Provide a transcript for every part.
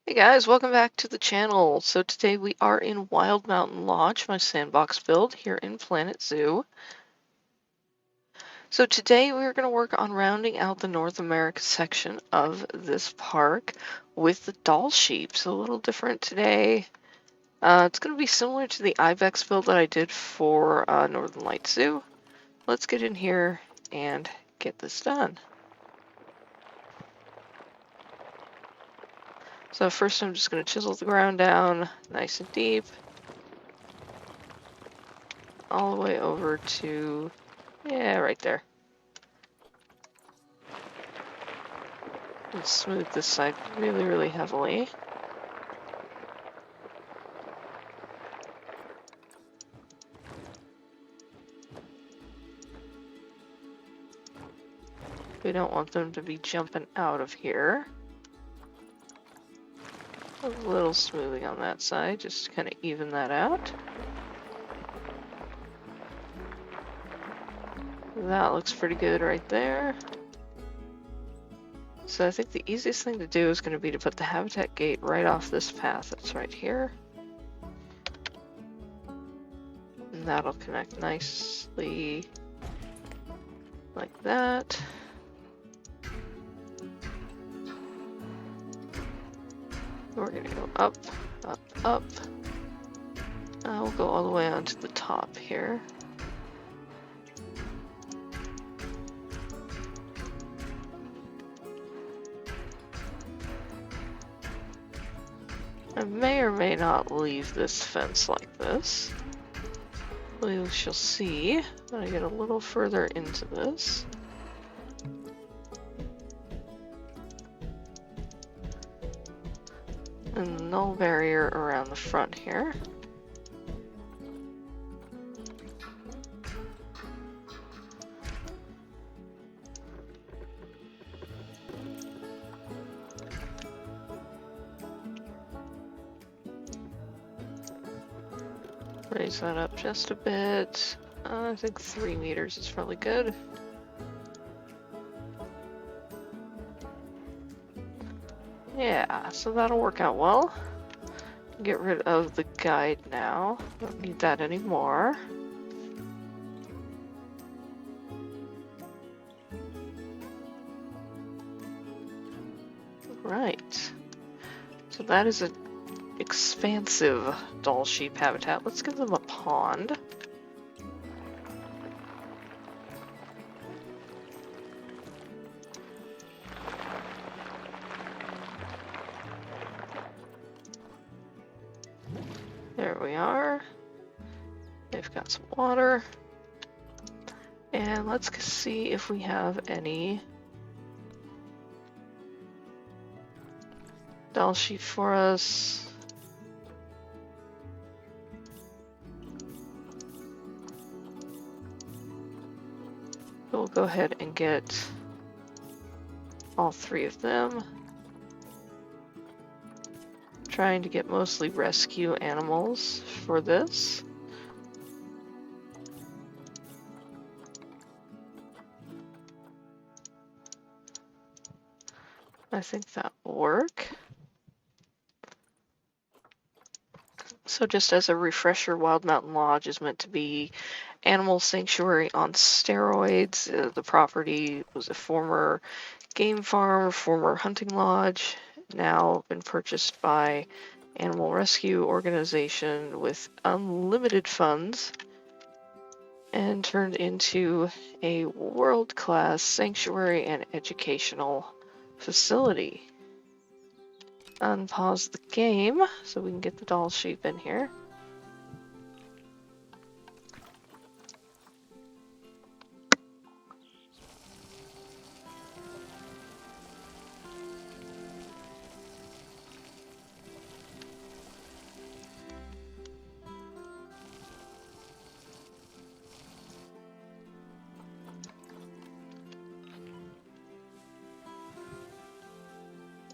Hey guys, welcome back to the channel. So today we are in Wild Mountain Lodge, my sandbox build here in Planet Zoo. So today we're going to work on rounding out the North America section of this park with the Dall Sheep. So a little different today. It's going to be similar to the Ibex build that I did for Northern Lights Zoo. Let's get in here and get this done. So first I'm just going to chisel the ground down nice and deep. All the way over to, yeah, right there. And smooth this side really, really heavily. We don't want them to be jumping out of here. A little smoothing on that side, just to kind of even that out. That looks pretty good right there. So I think the easiest thing to do is going to be to put the habitat gate right off this path that's right here. And that'll connect nicely like that. We're going to go up, up, up. We'll go all the way onto the top here. I may or may not leave this fence like this. We shall see when I get a little further into this. And null barrier around the front here. Raise that up just a bit. I think 3 meters is probably good. Yeah, so that'll work out well. Get rid of the guide now. Don't need that anymore. Right. So that is an expansive Dall Sheep habitat. Let's give them a pond. There we are. They've got some water. And let's see if we have any Dall Sheep for us. We'll go ahead and get all 3 of them. Trying to get mostly rescue animals for this. I think that will work. So just as a refresher, Wild Mountain Lodge is meant to be animal sanctuary on steroids. The property was a former game farm, former hunting lodge, now been purchased by animal rescue organization with unlimited funds and turned into a world-class sanctuary and educational facility. Unpause the game so we can get the Dall Sheep in here.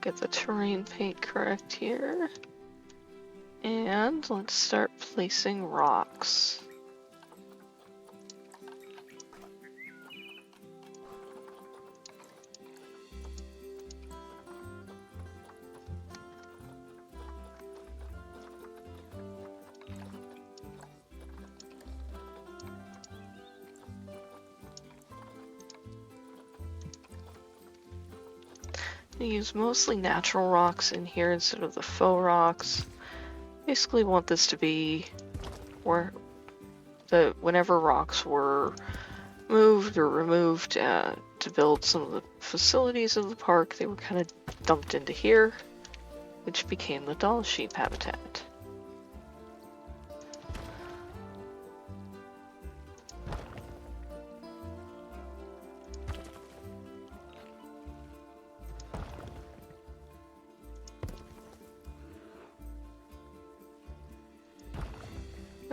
Get the terrain paint correct here. And let's start placing rocks. I use mostly natural rocks in here instead of the faux rocks. Basically want this to be where whenever rocks were moved or removed to build some of the facilities of the park, they were kind of dumped into here, which became the Dall Sheep habitat.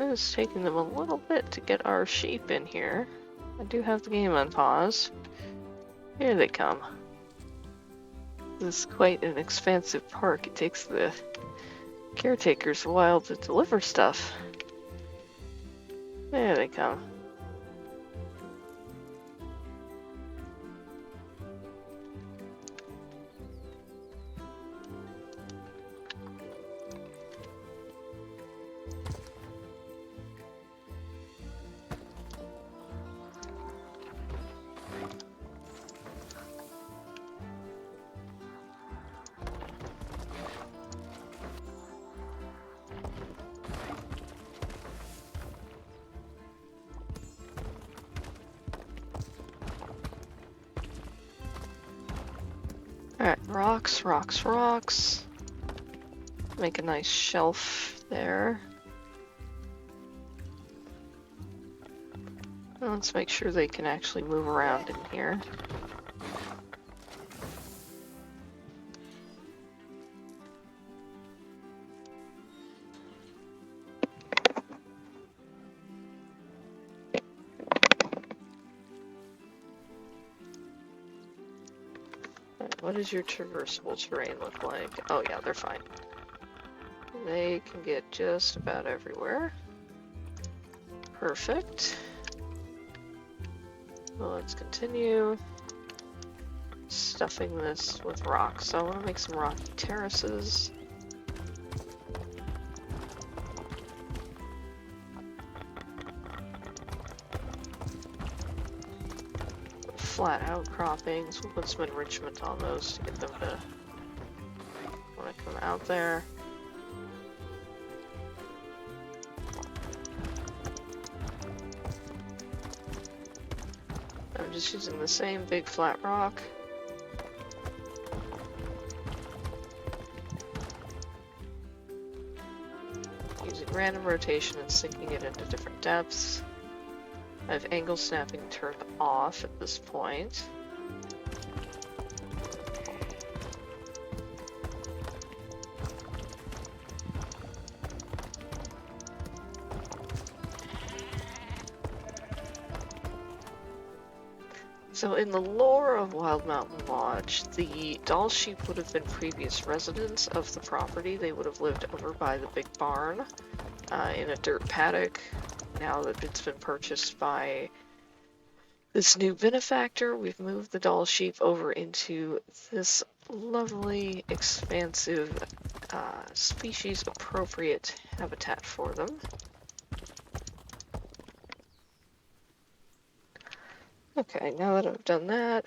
It's taking them a little bit to get our sheep in here. I do have the game on pause. Here they come. This is quite an expansive park. It takes the caretakers a while to deliver stuff. There they come. Alright, rocks, rocks, rocks. Make a nice shelf there. And let's make sure they can actually move around in here. What does your traversable terrain look like? Oh yeah, they're fine. They can get just about everywhere. Perfect. Well, let's continue stuffing this with rocks. So I want to make some rocky terraces. Flat outcroppings. We'll put some enrichment on those to get them to want to come out there. I'm just using the same big flat rock. Using random rotation and sinking it into different depths. I have angle snapping turned off at this point. So in the lore of Wild Mountain Lodge, the Dall Sheep would have been previous residents of the property. They would have lived over by the big barn in a dirt paddock. Now that it's been purchased by this new benefactor, we've moved the Dall Sheep over into this lovely, expansive, species-appropriate habitat for them. Okay, now that I've done that,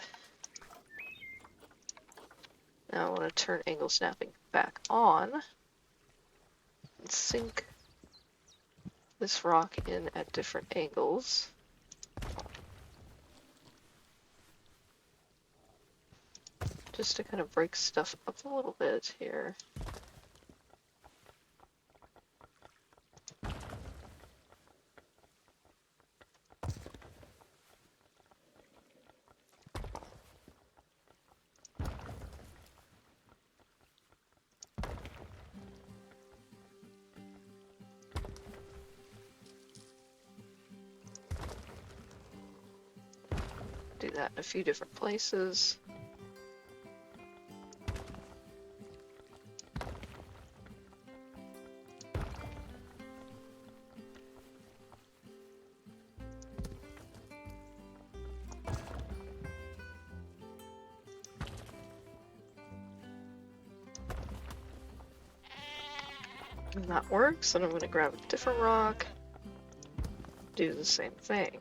now I want to turn angle snapping back on and sink this rock in at different angles. Just to kind of break stuff up a little bit here. Do that in a few different places. And that works, and I'm going to grab a different rock, do the same thing.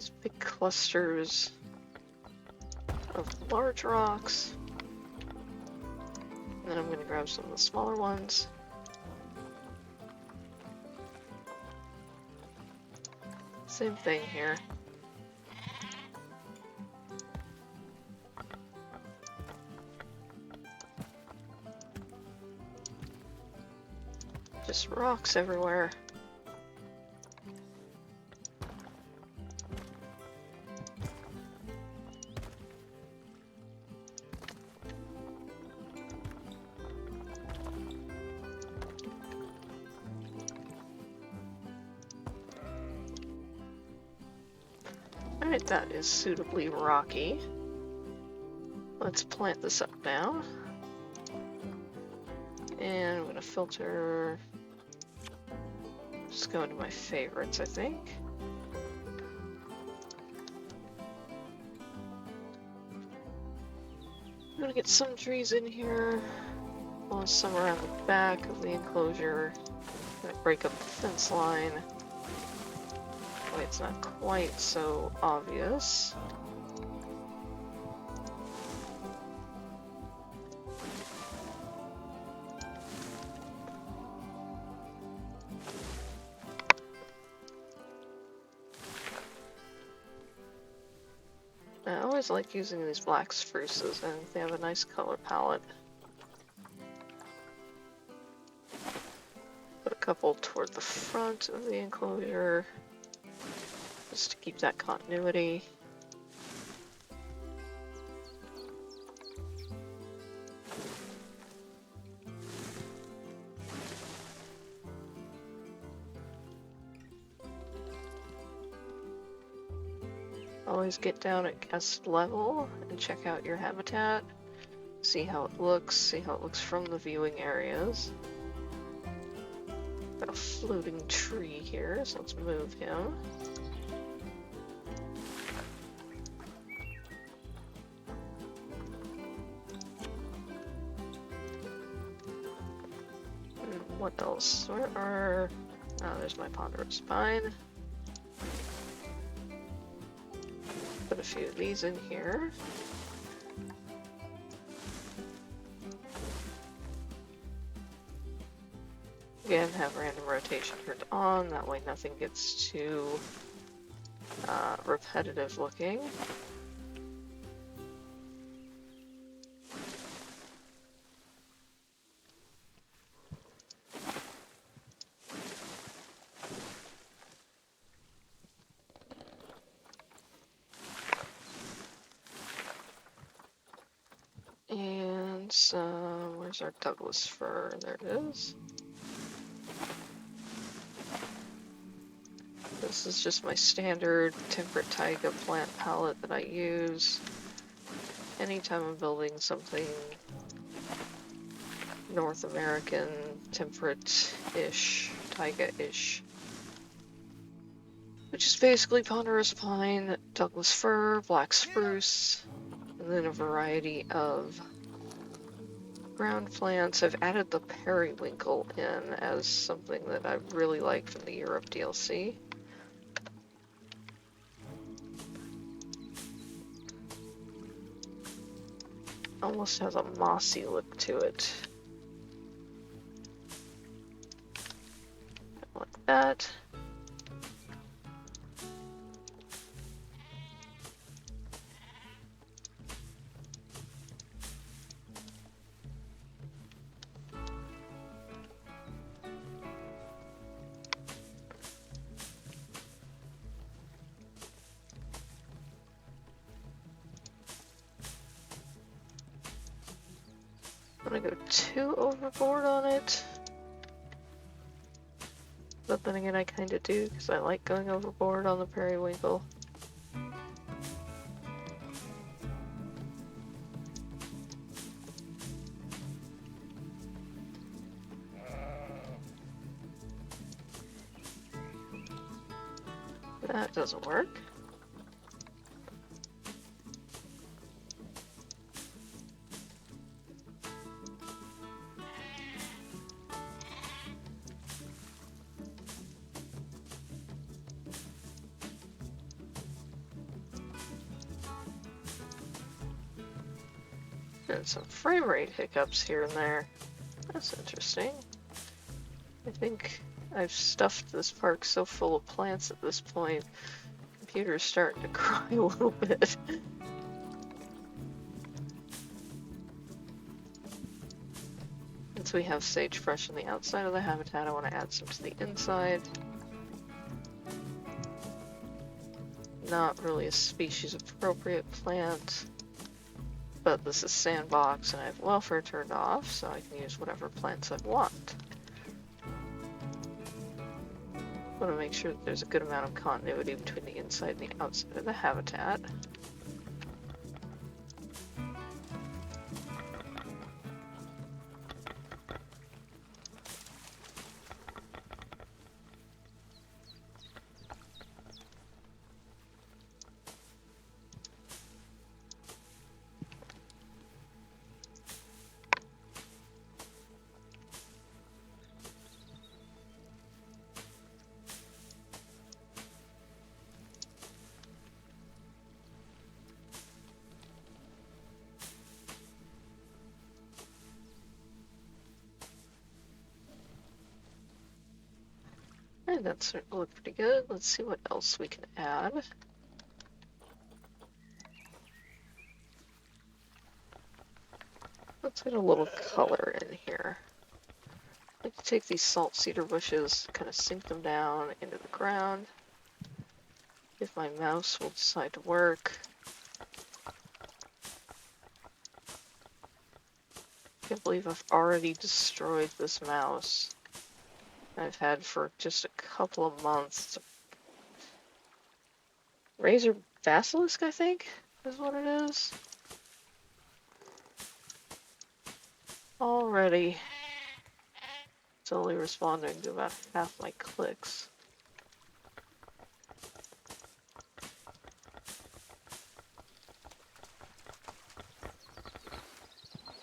these big clusters of large rocks. And then I'm going to grab some of the smaller ones. Same thing here. Just rocks everywhere. Alright, that is suitably rocky. Let's plant this up now. And I'm going to filter. Just go into my favorites, I think. I'm going to get some trees in here. Well, some around the back of the enclosure. I'm going to break up the fence line. That way it's not quite so obvious. I always like using these black spruces, and they have a nice color palette. Put a couple toward the front of the enclosure, just to keep that continuity. Always get down at guest level and check out your habitat. See how it looks from the viewing areas. Got a floating tree here, so let's move him. What else? Where are... Oh, there's my ponderous pine. Put a few of these in here. Again, have random rotation turned on, that way nothing gets too repetitive looking. And where's our Douglas fir? There it is. This is just my standard temperate taiga plant palette that I use anytime I'm building something North American, temperate-ish, taiga-ish. Which is basically ponderous pine, Douglas fir, black spruce, and then a variety of ground plants. I've added the periwinkle in as something that I really like from the Europe DLC. Almost has a mossy look to it. Like that. I'm gonna go too overboard on it. But then again, I kinda do, because I like going overboard on the periwinkle. That doesn't work. And some frame rate hiccups here and there. That's interesting. I think I've stuffed this park so full of plants at this point, the computer's starting to cry a little bit. Since we have sagebrush on the outside of the habitat, I want to add some to the inside. Not really a species appropriate plant, but this is Sandbox and I have welfare turned off, so I can use whatever plants I want. I want to make sure that there's a good amount of continuity between the inside and the outside of the habitat. And that's starting to look pretty good. Let's see what else we can add. Let's get a little color in here. I like to take these salt cedar bushes, kind of sink them down into the ground. If my mouse will decide to work. I can't believe I've already destroyed this mouse I've had for just a couple of months. Razor Basilisk, I think, is what it is. Already. It's only responding to about half my clicks.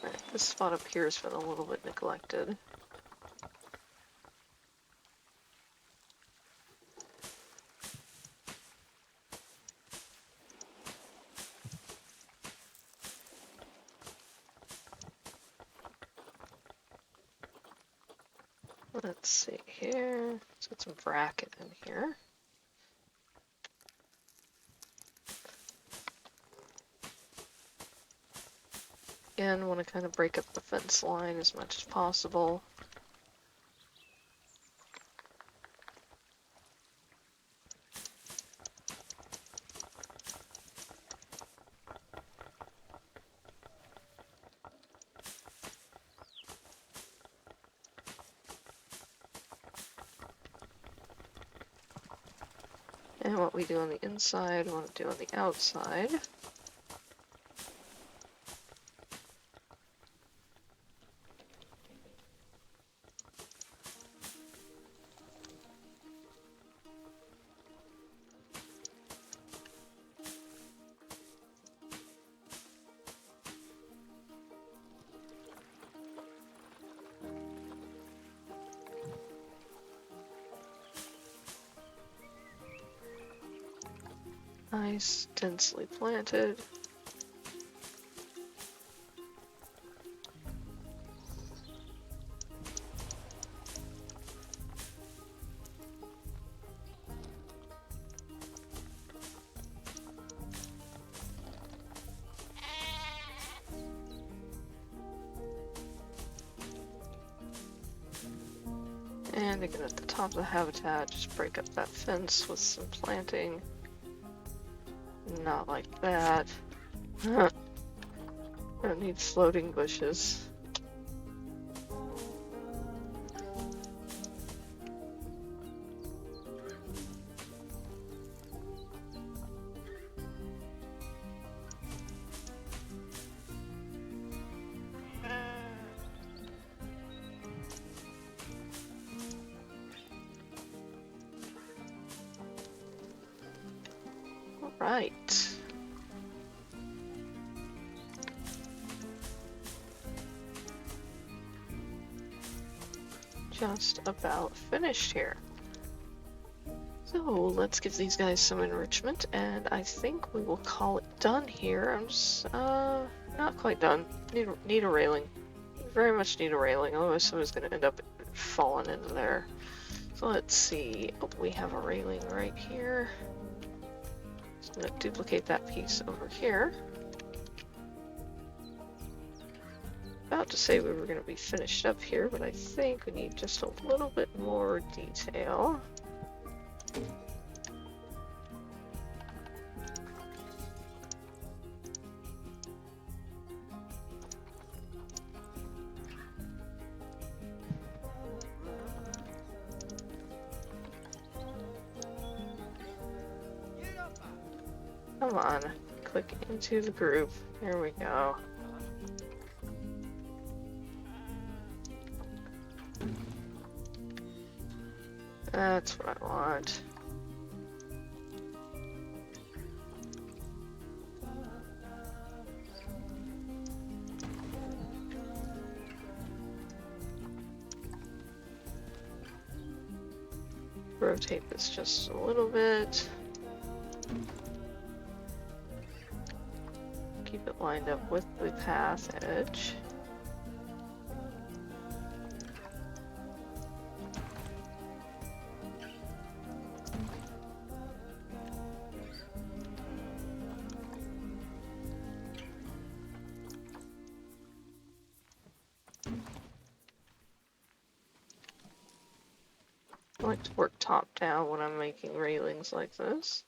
Alright, this spot up here has been a little bit neglected. Let's see here. Let's get some bracket in here. Again, want to kind of break up the fence line as much as possible. And what we do on the inside, we want to do on the outside. Nice, densely planted. And again at the top of the habitat, just break up that fence with some planting. Not like that. Don't need floating bushes. All right. Just about finished here. So let's give these guys some enrichment, and I think we will call it done here. I'm just, Not quite done. Need a railing. Very much need a railing, otherwise someone's gonna end up falling into there. So let's see. Oh, we have a railing right here. So I'm gonna duplicate that piece over here. About to say we were gonna be finished up here, but I think we need just a little bit more detail. Come on, click into the group. There we go. That's what I want. Rotate this just a little bit. Keep it lined up with the path edge. I like to work top down when I'm making railings like this.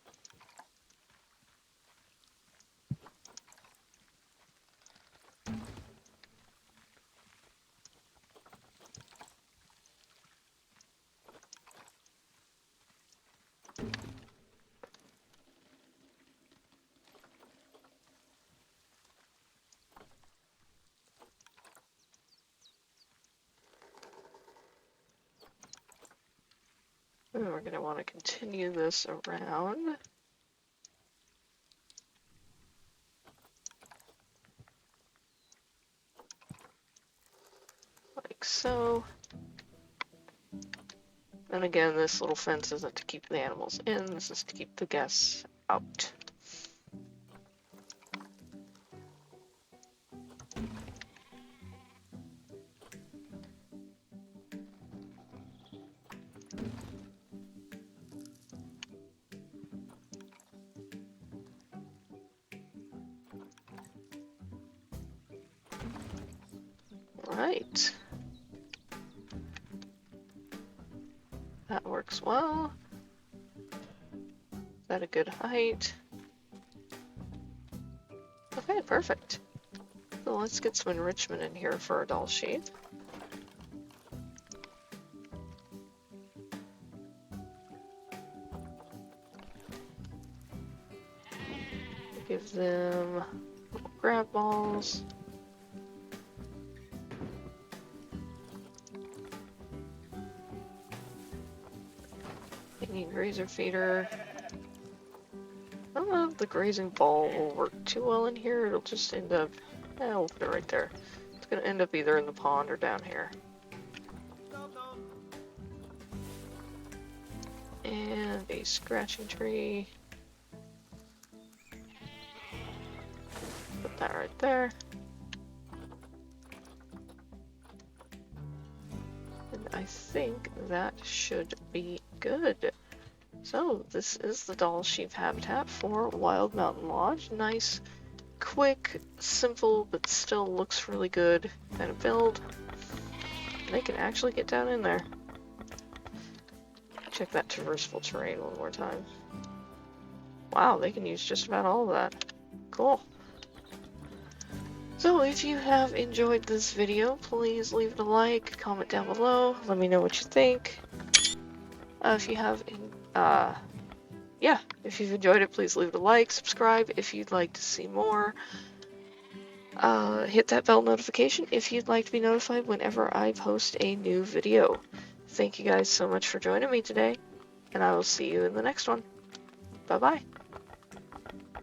And we're going to want to continue this around. Like so. And again, this little fence isn't to keep the animals in, this is to keep the guests out. Right. That works well. Is that a good height? Okay, perfect. So let's get some enrichment in here for our Dall Sheep. Give them little grab balls. Hanging grazer feeder. I don't know if the grazing ball will work too well in here. It'll just end up, we'll put it right there. It's gonna end up either in the pond or down here. And a scratching tree. Put that right there. And I think that should be good. So this is the Dall Sheep habitat for Wild Mountain Lodge. Nice, quick, simple, but still looks really good kind of build. They can actually get down in there. Check that traversable terrain one more time. Wow, they can use just about all of that. Cool. So if you have enjoyed this video, please leave it a like, comment down below, let me know what you think. If you have, if you've enjoyed it, please leave it a like, subscribe if you'd like to see more. Hit that bell notification if you'd like to be notified whenever I post a new video. Thank you guys so much for joining me today, and I will see you in the next one. Bye-bye.